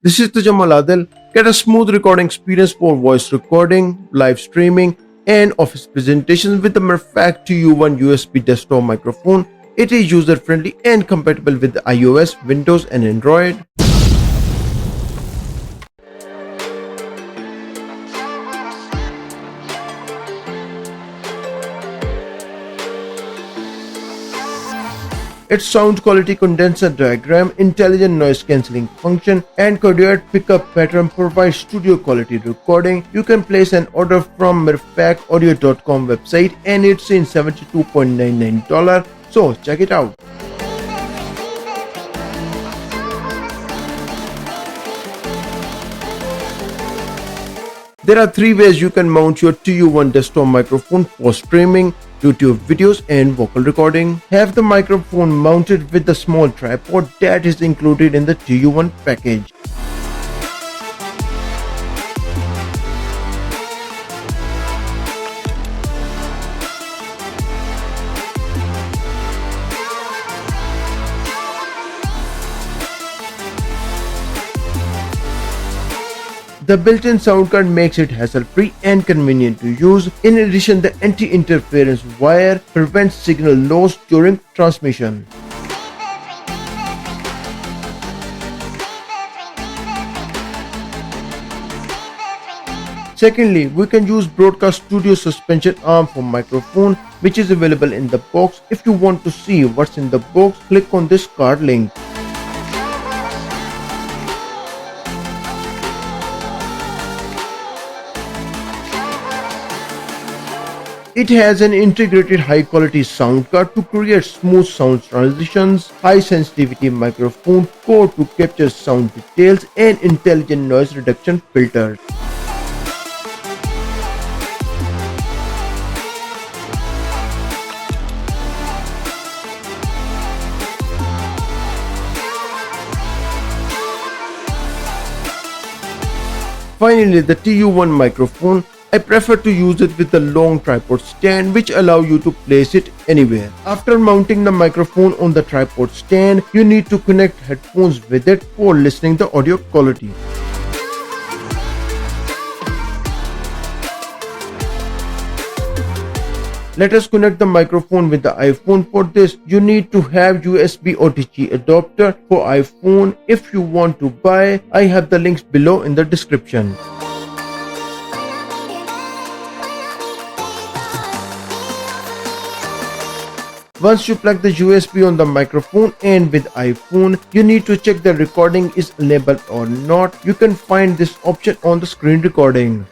This is the Jamal Adil. Get a smooth recording experience for voice recording, live streaming, and office presentations with the Mirafak TU1 USB desktop microphone. It is user-friendly and compatible with iOS, Windows, and Android. Its sound quality condenser diagram, intelligent noise cancelling function, and coherent pickup pattern provide studio quality recording. You can place an order from MirafakAudio.com website and it's in $72.99. So check it out. There are 3 ways you can mount your TU1 desktop microphone for streaming, YouTube videos, and vocal recording. Have the microphone mounted with the small tripod that is included in the TU1 package. The built-in sound card makes it hassle-free and convenient to use. In addition, the anti-interference wire prevents signal loss during transmission. Secondly, we can use Broadcast Studio suspension arm for microphone, which is available in the box. If you want to see what's in the box, click on this card link. It has an integrated high-quality sound card to create smooth sound transitions, high-sensitivity microphone cord to capture sound details, and intelligent noise reduction filters. Finally, the TU1 microphone. I prefer to use it with a long tripod stand which allow you to place it anywhere. After mounting the microphone on the tripod stand, you need to connect headphones with it for listening to the audio quality. Let us connect the microphone with the iPhone. For this, you need to have USB OTG adapter for iPhone. If you want to buy, I have the links below in the description. Once you plug the USB on the microphone and with iPhone, you need to check the recording is enabled or not. You can find this option on the screen recording.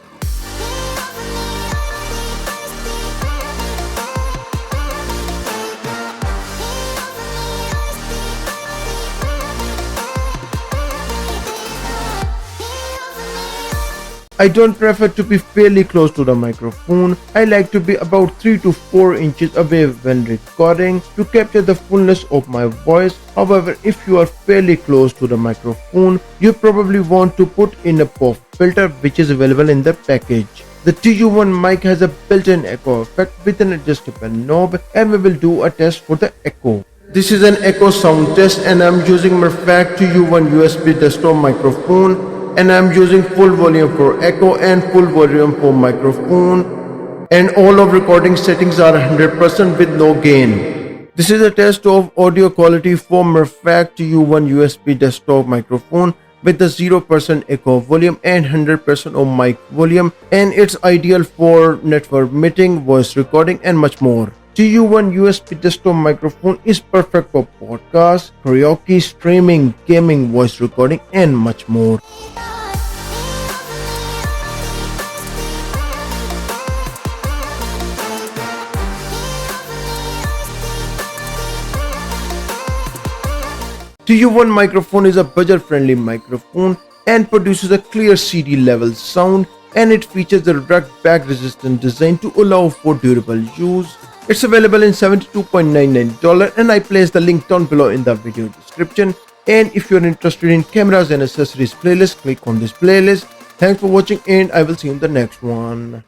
I don't prefer to be fairly close to the microphone. I like to be about 3 to 4 inches away when recording to capture the fullness of my voice. However, if you are fairly close to the microphone, you probably want to put in a pop filter which is available in the package. The TU1 mic has a built-in echo effect with an adjustable knob, and we will do a test for the echo. This is an echo sound test and I am using Mirafak TU1 USB desktop microphone. And I'm using full volume for echo and full volume for microphone, and all of recording settings are 100% with no gain. This is a test of audio quality for Mirafak TU1 USB desktop microphone with the 0% echo volume and 100% of mic volume, and it's ideal for network meeting, voice recording, and much more. TU1 USB desktop microphone is perfect for podcasts, karaoke, streaming, gaming, voice recording, and much more. TU1 microphone is a budget-friendly microphone and produces a clear CD level sound, and it features a rugged back-resistant design to allow for durable use. It's available in $72.99 and I placed the link down below in the video description. And if you're interested in cameras and accessories playlist, click on this playlist. Thanks for watching and I will see you in the next one.